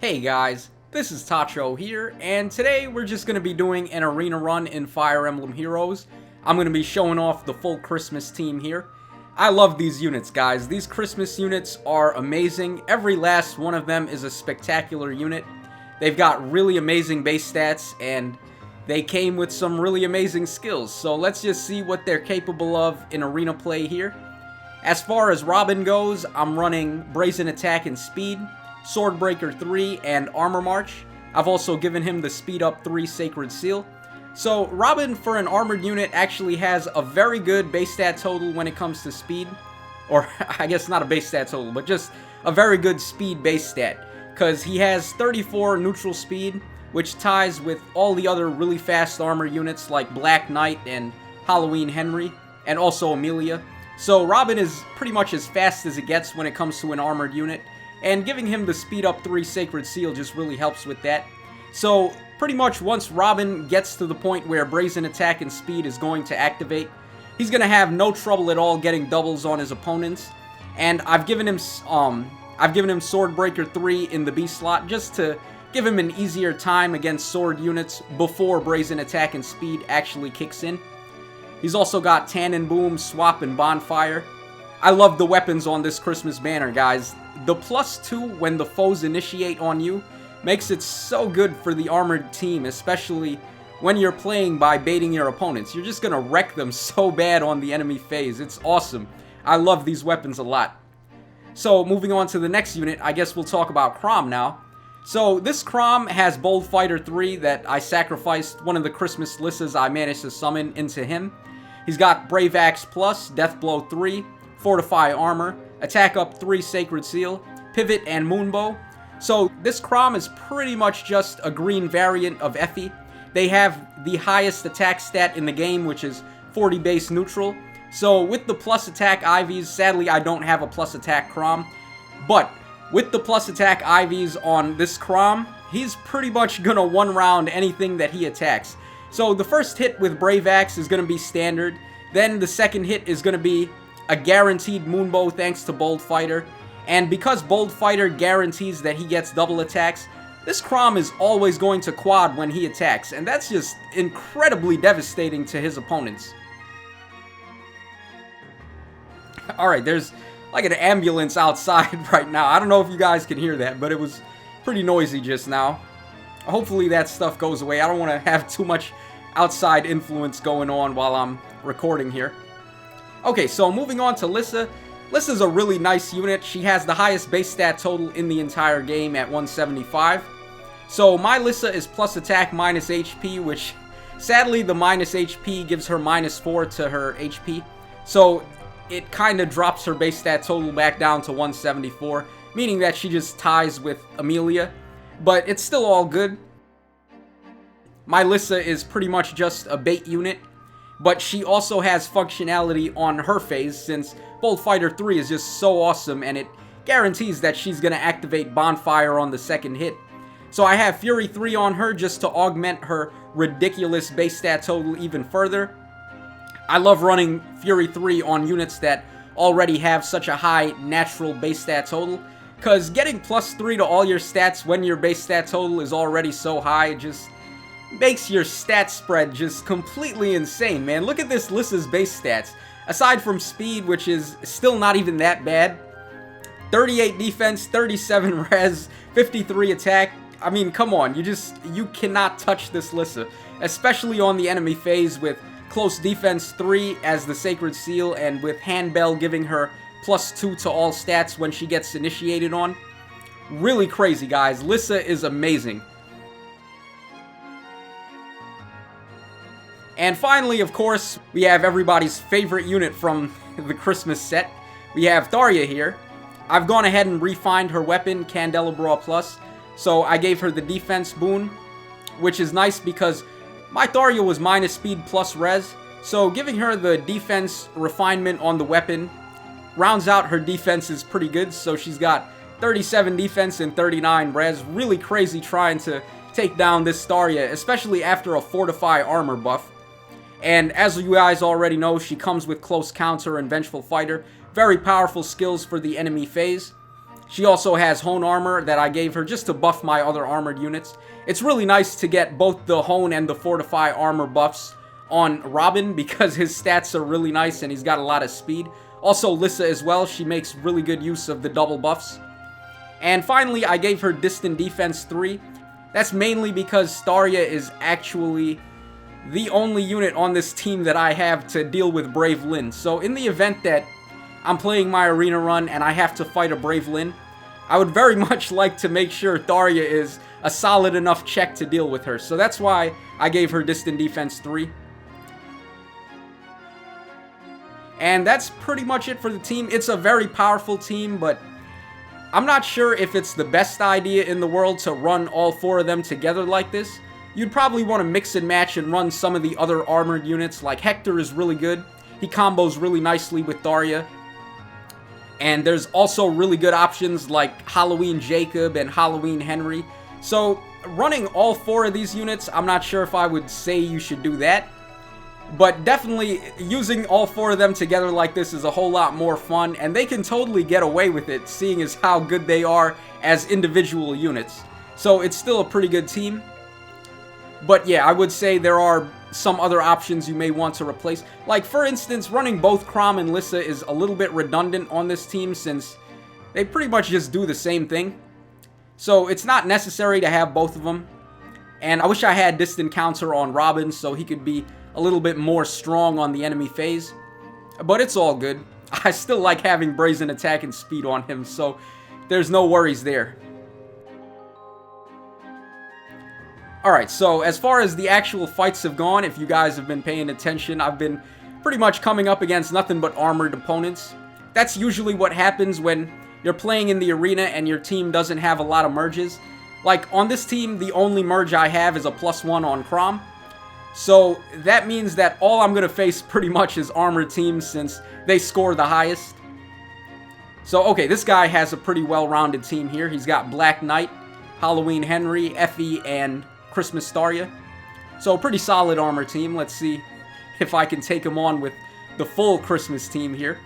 Hey guys, this is Tacho here, and today we're just going to be doing an arena run in Fire Emblem Heroes. I'm going to be showing off the full Christmas team here. I love these units, guys. These Christmas units are amazing. Every last one of them is a spectacular unit. They've got really amazing base stats, and they came with some really amazing skills. So let's just see what they're capable of in arena play here. As far as Robin goes, I'm running Brazen Attack and Speed, Swordbreaker 3, and Armor March. I've also given him the Speed Up 3 Sacred Seal. So Robin, for an armored unit, actually has a very good base stat total when it comes to speed. Or, I guess not a base stat total, but just a very good speed base stat. Because he has 34 neutral speed, which ties with all the other really fast armor units like Black Knight and Halloween Henry, and also Amelia. So Robin is pretty much as fast as it gets when it comes to an armored unit, and giving him the Speed Up 3 Sacred Seal just really helps with that. So pretty much once Robin gets to the point where Brazen Attack and Speed is going to activate, he's going to have no trouble at all getting doubles on his opponents. And I've given him Swordbreaker 3 in the B slot just to give him an easier time against sword units before Brazen Attack and Speed actually kicks in. He's also got Tannin Boom, Swap, and Bonfire. I love the weapons on this Christmas banner, guys. The +2 when the foes initiate on you makes it so good for the armored team, especially when you're playing by baiting your opponents. You're just gonna wreck them so bad on the enemy phase. It's awesome. I love these weapons a lot. So moving on to the next unit, I guess we'll talk about Krom now. So this Krom has Bold Fighter 3 that I sacrificed one of the Christmas Lissas I managed to summon into him. He's got Brave Axe Plus, Death Blow 3, Fortify Armor, Attack Up 3 Sacred Seal, Pivot, and Moonbow. So this Krom is pretty much just a green variant of Effie. They have the highest attack stat in the game, which is 40 base neutral. So with the plus attack IVs, sadly I don't have a plus attack Krom, but with the plus attack IVs on this Krom, he's pretty much gonna one round anything that he attacks. So the first hit with Brave Axe is gonna be standard, then the second hit is gonna be a guaranteed Moonbow thanks to Bold Fighter, and because Bold Fighter guarantees that he gets double attacks, this Krom is always going to quad when he attacks, and that's just incredibly devastating to his opponents. Alright, there's like an ambulance outside right now. I don't know if you guys can hear that, but it was pretty noisy just now. Hopefully that stuff goes away. I don't want to have too much outside influence going on while I'm recording here. Okay, so moving on to Lissa. Lissa's a really nice unit. She has the highest base stat total in the entire game at 175. So my Lissa is plus attack minus HP, which sadly the minus HP gives her -4 to her HP. So it kind of drops her base stat total back down to 174, meaning that she just ties with Amelia. But it's still all good. My Lissa is pretty much just a bait unit, but she also has functionality on her phase since Bold Fighter 3 is just so awesome and it guarantees that she's going to activate Bonfire on the second hit. So I have Fury 3 on her just to augment her ridiculous base stat total even further. I love running Fury 3 on units that already have such a high natural base stat total, because getting +3 to all your stats when your base stat total is already so high just makes your stat spread just completely insane, man. Look at this Lissa's base stats. Aside from speed, which is still not even that bad, 38 defense, 37 res, 53 attack. I mean, come on, you cannot touch this Lissa, especially on the enemy phase with Close Defense 3 as the Sacred Seal and with Handbell giving her +2 to all stats when she gets initiated on. Really crazy, guys. Lissa is amazing. And finally, of course, we have everybody's favorite unit from the Christmas set. We have Daria here. I've gone ahead and refined her weapon, Candelabra Plus, so I gave her the defense boon, which is nice because my Daria was minus speed plus res, so giving her the defense refinement on the weapon rounds out her defense is pretty good. So she's got 37 defense and 39 res. Really crazy trying to take down this Daria, especially after a Fortify Armor buff. And as you guys already know, she comes with Close Counter and Vengeful Fighter. Very powerful skills for the enemy phase. She also has Hone Armor that I gave her just to buff my other armored units. It's really nice to get both the Hone and the Fortify armor buffs on Robin because his stats are really nice and he's got a lot of speed. Also Lissa as well, she makes really good use of the double buffs. And finally, I gave her Distant Defense 3. That's mainly because Daria is actually the only unit on this team that I have to deal with Brave Lyn. So in the event that I'm playing my arena run and I have to fight a Brave Lyn, I would very much like to make sure Daria is a solid enough check to deal with her. So that's why I gave her Distant Defense 3. And that's pretty much it for the team. It's a very powerful team, but I'm not sure if it's the best idea in the world to run all 4 of them together like this. You'd probably want to mix and match and run some of the other armored units. Like Hector is really good. He combos really nicely with Daria. And there's also really good options like Halloween Jacob and Halloween Henry. So running all 4 of these units, I'm not sure if I would say you should do that. But definitely using all 4 of them together like this is a whole lot more fun. And they can totally get away with it, seeing as how good they are as individual units. So it's still a pretty good team. But yeah, I would say there are some other options you may want to replace. Like, for instance, running both Krom and Lissa is a little bit redundant on this team since they pretty much just do the same thing. So it's not necessary to have both of them. And I wish I had Distant Counter on Robin so he could be a little bit more strong on the enemy phase. But it's all good. I still like having Brazen Attack and Speed on him, so there's no worries there. Alright, so as far as the actual fights have gone, if you guys have been paying attention, I've been pretty much coming up against nothing but armored opponents. That's usually what happens when you're playing in the arena and your team doesn't have a lot of merges. Like, on this team, the only merge I have is a +1 on Krom. So that means that all I'm going to face pretty much is armored teams since they score the highest. So, okay, this guy has a pretty well-rounded team here. He's got Black Knight, Halloween Henry, Effie, and Christmas Daria. So, pretty solid armor team. Let's see if I can take him on with the full Christmas team here.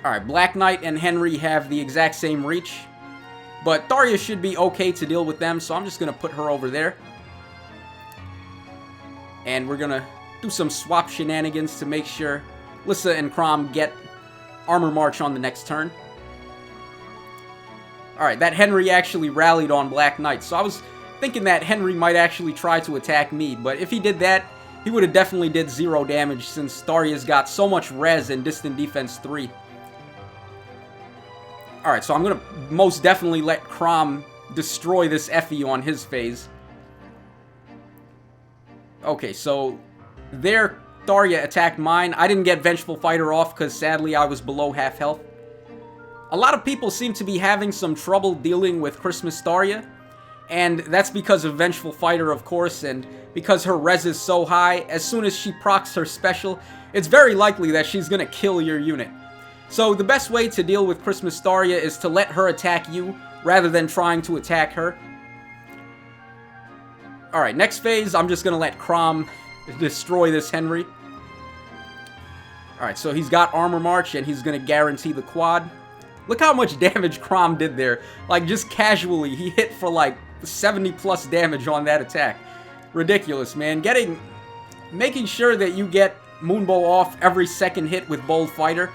Alright, Black Knight and Henry have the exact same reach. But Daria should be okay to deal with them, so I'm just going to put her over there. And we're going to do some swap shenanigans to make sure Lissa and Krom get Armor March on the next turn. Alright, that Henry actually rallied on Black Knight, so I was thinking that Henry might actually try to attack me, but if he did that, he would have definitely did 0 damage since Daria's got so much res and Distant Defense 3. Alright, so I'm going to most definitely let Krom destroy this Effie on his phase. Okay, so there Daria attacked mine. I didn't get Vengeful Fighter off because sadly I was below half health. A lot of people seem to be having some trouble dealing with Christmas Daria, and that's because of Vengeful Fighter, of course, and because her res is so high, as soon as she procs her special, it's very likely that she's gonna kill your unit. So the best way to deal with Christmas Daria is to let her attack you, rather than trying to attack her. Alright, next phase, I'm just gonna let Krom destroy this Henry. Alright, so he's got Armor March, and he's gonna guarantee the quad. Look how much damage Krom did there. Like, just casually, he hit for like 70 plus damage on that attack. Ridiculous, man. Making sure that you get Moonbow off every second hit with Bold Fighter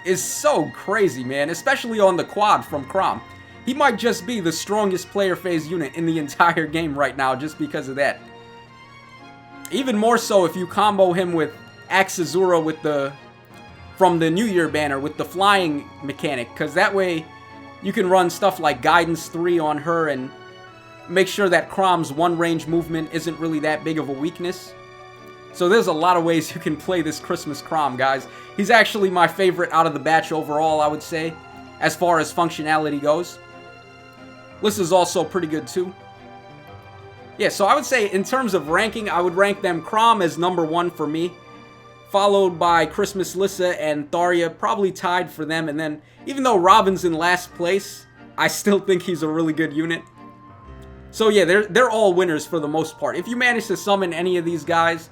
is so crazy, man. Especially on the quad from Krom. He might just be the strongest player phase unit in the entire game right now just because of that. Even more so if you combo him with Axazura with from the New Year banner with the flying mechanic, because that way you can run stuff like Guidance 3 on her and make sure that Krom's one range movement isn't really that big of a weakness. So there's a lot of ways you can play this Christmas Krom, guys. He's actually my favorite out of the batch overall, I would say, as far as functionality goes. Lissa's also pretty good too. Yeah, so I would say in terms of ranking, I would rank them Krom as #1 for me, followed by Christmas Lissa and Daria, probably tied for them, and then even though Robin's in last place, I still think he's a really good unit. So yeah, they're all winners for the most part. If you manage to summon any of these guys,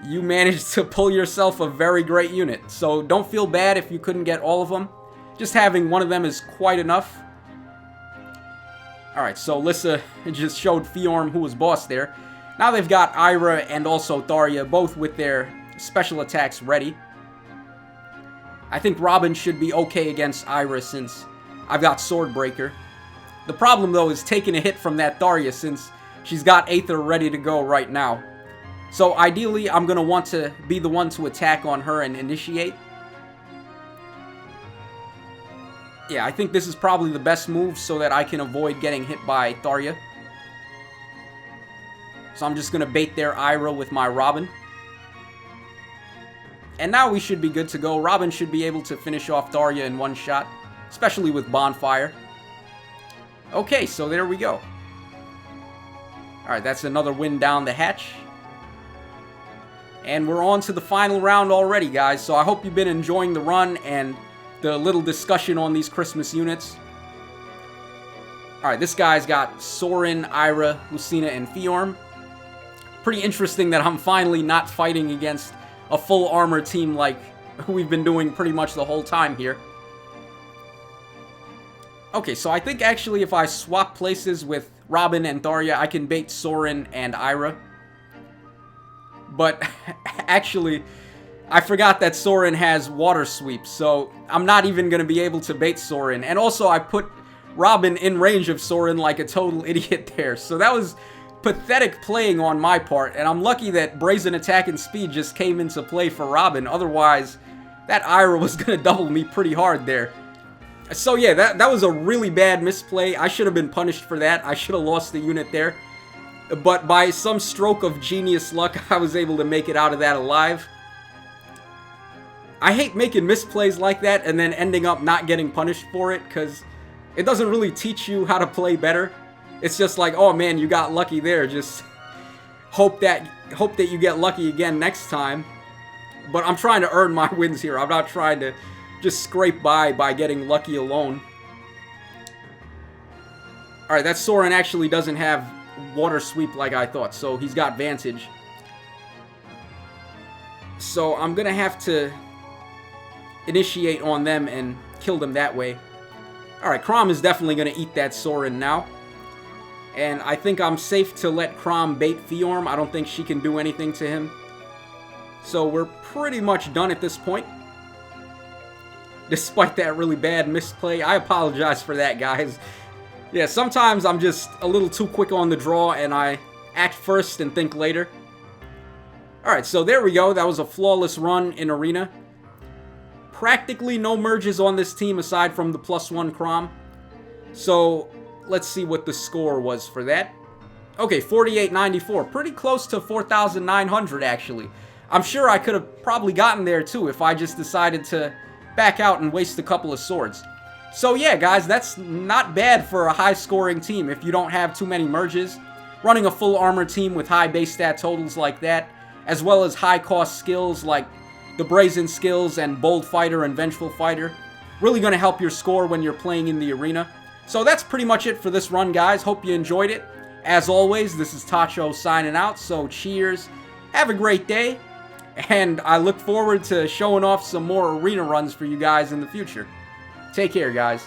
you managed to pull yourself a very great unit. So don't feel bad if you couldn't get all of them. just having one of them is quite enough. Alright, so Lissa just showed Fiorm who was boss there. Now they've got Ira and also Daria, both with their special attacks ready. I think Robin should be okay against Ira since I've got Swordbreaker. The problem, though, is taking a hit from that Daria since she's got Aether ready to go right now. So ideally, I'm going to want to be the one to attack on her and initiate. Yeah, I think this is probably the best move so that I can avoid getting hit by Daria. So I'm just going to bait their Ira with my Robin. And now we should be good to go. Robin should be able to finish off Daria in one shot, especially with Bonfire. Okay, so there we go. Alright, that's another win down the hatch. And we're on to the final round already, guys. So I hope you've been enjoying the run and the little discussion on these Christmas units. Alright, this guy's got Sorin, Ira, Lucina, and Fiorm. Pretty interesting that I'm finally not fighting against a full armor team like we've been doing pretty much the whole time here. Okay, so I think actually if I swap places with Robin and Daria, I can bait Sorin and Ira. But actually, I forgot that Sorin has Water Sweep, so I'm not even going to be able to bait Sorin. And also, I put Robin in range of Sorin like a total idiot there. So that was pathetic playing on my part, and I'm lucky that Brazen Attack and Speed just came into play for Robin. Otherwise, that Ira was going to double me pretty hard there. So yeah, that was a really bad misplay. I should have been punished for that. I should have lost the unit there. But by some stroke of genius luck, I was able to make it out of that alive. I hate making misplays like that and then ending up not getting punished for it, because it doesn't really teach you how to play better. It's just like, oh man, you got lucky there. Just hope that you get lucky again next time. But I'm trying to earn my wins here. I'm not trying to just scrape by getting lucky alone. Alright, that Sorin actually doesn't have Water Sweep like I thought, so he's got Vantage. So I'm gonna have to initiate on them and kill them that way. Alright, Krom is definitely gonna eat that Sorin now. And I think I'm safe to let Krom bait Fiorm. I don't think she can do anything to him. So we're pretty much done at this point. Despite that really bad misplay. I apologize for that, guys. Yeah, sometimes I'm just a little too quick on the draw and I act first and think later. Alright, so there we go. That was a flawless run in Arena. Practically no merges on this team aside from the +1 Krom. So let's see what the score was for that. Okay, 4894. Pretty close to 4,900 actually. I'm sure I could have probably gotten there too if I just decided to back out and waste a couple of swords. So yeah, guys, that's not bad for a high-scoring team if you don't have too many merges. Running a full armor team with high base stat totals like that, as well as high-cost skills like the Brazen skills and Bold Fighter and Vengeful Fighter, really going to help your score when you're playing in the arena. So that's pretty much it for this run, guys. Hope you enjoyed it. As always, this is Tacho signing out, so cheers, have a great day, and I look forward to showing off some more arena runs for you guys in the future. Take care, guys.